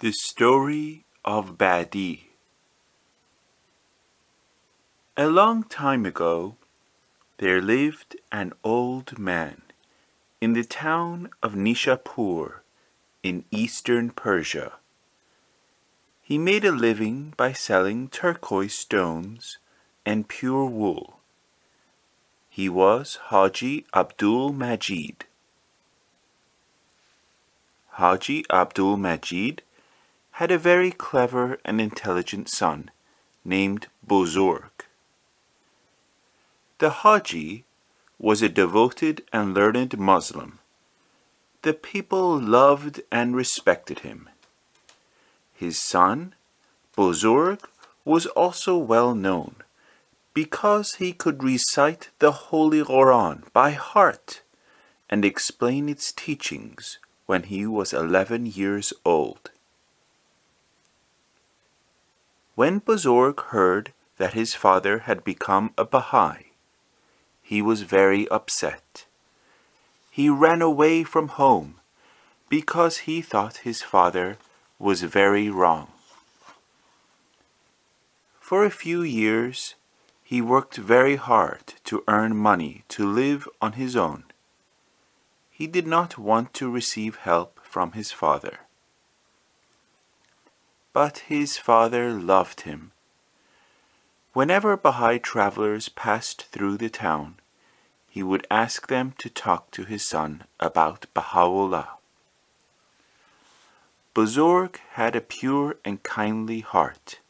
The Story of Badi. A long time ago, there lived an old man in the town of Nishapur in eastern Persia. He made a living by selling turquoise stones and pure wool. He was Haji Abdul Majid. Haji Abdul Majid had a very clever and intelligent son named Bozorg. The Haji was a devoted and learned Muslim. The people loved and respected him. His son, Bozorg, was also well known because he could recite the Holy Quran by heart and explain its teachings when he was 11 years old. When Bozorg heard that his father had become a Baha'i, he was very upset. He ran away from home because he thought his father was very wrong. For a few years, he worked very hard to earn money to live on his own. He did not want to receive help from his father. But his father loved him. Whenever Baha'i travelers passed through the town, he would ask them to talk to his son about Baha'u'llah. Bozorg had a pure and kindly heart,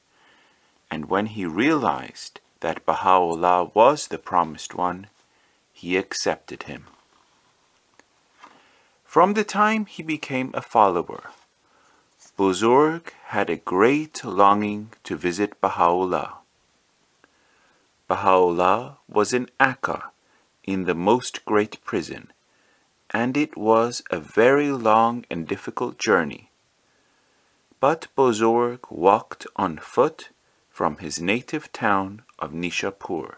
and when he realized that Baha'u'llah was the promised one, he accepted him. From the time he became a follower, Bozorg had a great longing to visit Baha'u'llah. Baha'u'llah was in Akka, in the most great prison, and it was a very long and difficult journey. But Bozorg walked on foot from his native town of Nishapur.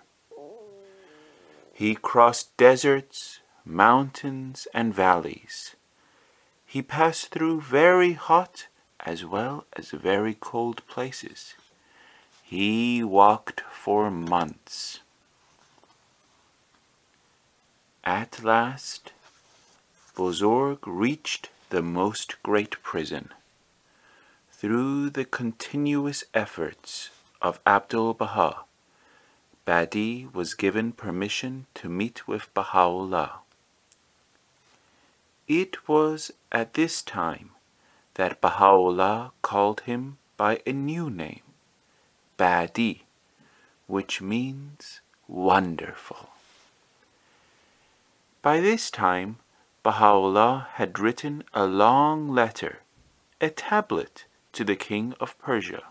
He crossed deserts, mountains, and valleys. He passed through very hot as well as very cold places. He walked for months. At last, Bozorg reached the most great prison. Through the continuous efforts of Abdul Baha, Badi was given permission to meet with Baha'u'llah. It was at this time that Baha'u'llah called him by a new name, Badi, which means wonderful. By this time, Baha'u'llah had written a long letter, a tablet, to the king of Persia.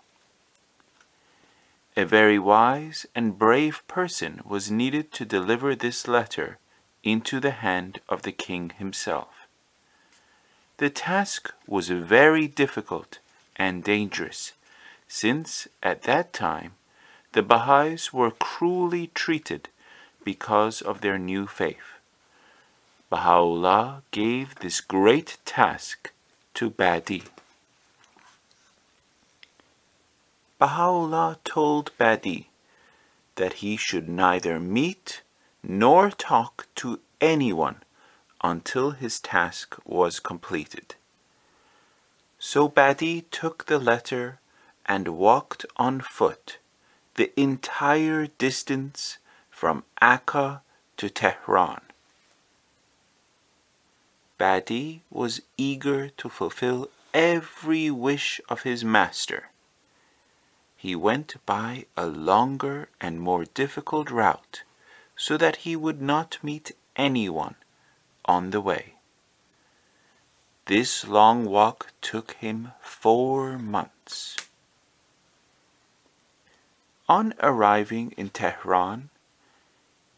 A very wise and brave person was needed to deliver this letter into the hand of the king himself. The task was very difficult and dangerous, since at that time the Baha'is were cruelly treated because of their new faith. Baha'u'llah gave this great task to Badi. Baha'u'llah told Badi that he should neither meet nor talk to anyone until his task was completed. So Badi took the letter and walked on foot the entire distance from Akka to Tehran. Badi was eager to fulfill every wish of his master. He went by a longer and more difficult route so that he would not meet anyone on the way. This long walk took him 4 months. On arriving in Tehran,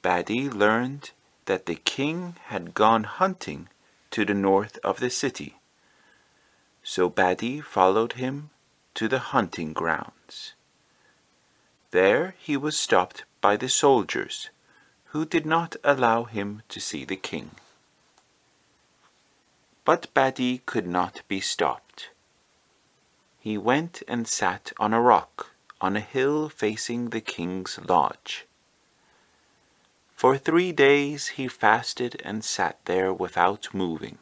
Badi learned that the king had gone hunting to the north of the city. So Badi followed him to the hunting grounds. There he was stopped by the soldiers, who did not allow him to see the king. But Badi could not be stopped. He went and sat on a rock on a hill facing the king's lodge. For 3 days he fasted and sat there without moving.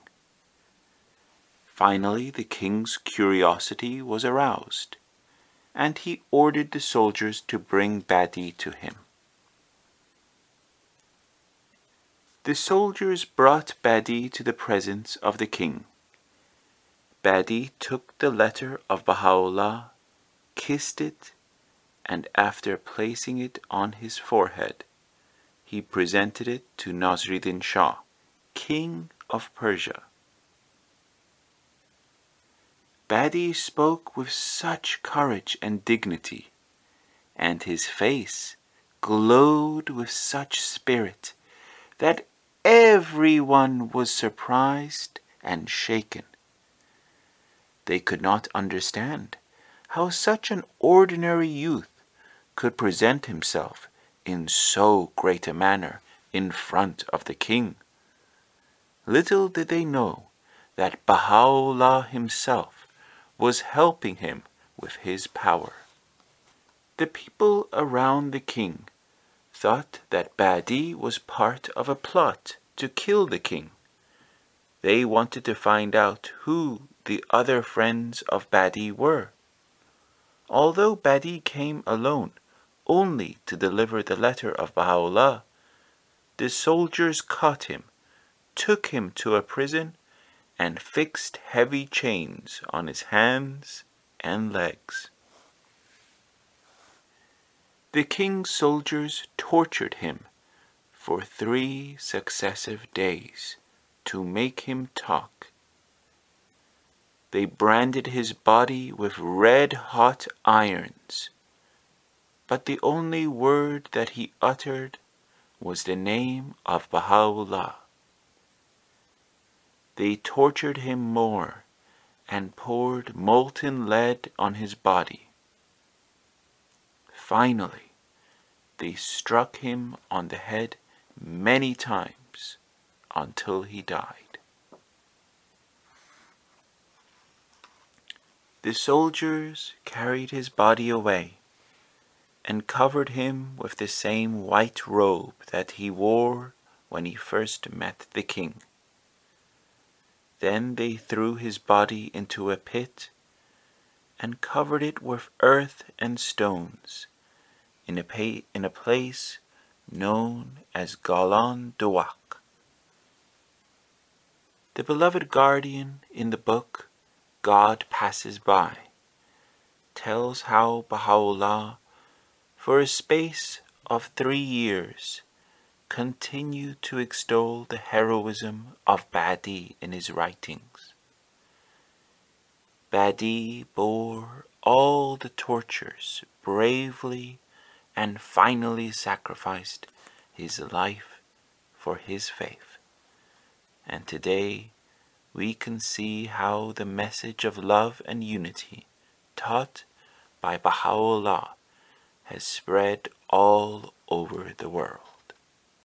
Finally the king's curiosity was aroused, and he ordered the soldiers to bring Badi to him. The soldiers brought Badi to the presence of the king. Badi took the letter of Baha'u'llah, kissed it, and after placing it on his forehead, he presented it to Nasruddin Shah, king of Persia. Badi spoke with such courage and dignity, and his face glowed with such spirit that everyone was surprised and shaken. They could not understand how such an ordinary youth could present himself in so great a manner in front of the king. Little did they know that Baha'u'llah himself was helping him with his power. The people around the king thought that Badi was part of a plot to kill the king. They wanted to find out who the other friends of Badi were. Although Badi came alone, only to deliver the letter of Baha'u'llah, the soldiers caught him, took him to a prison, and fixed heavy chains on his hands and legs. The king's soldiers tortured him for 3 successive days to make him talk. They branded his body with red-hot irons, but the only word that he uttered was the name of Baha'u'llah. They tortured him more and poured molten lead on his body. Finally, they struck him on the head many times until he died. The soldiers carried his body away and covered him with the same white robe that he wore when he first met the king. Then they threw his body into a pit and covered it with earth and stones in a place known as Galan Duwak. The beloved guardian in the book God Passes By tells how Baha'u'llah, for a space of 3 years, continued to extol the heroism of Badi in his writings. Badi bore all the tortures bravely and finally sacrificed his life for his faith. And today we can see how the message of love and unity taught by Baha'u'llah has spread all over the world.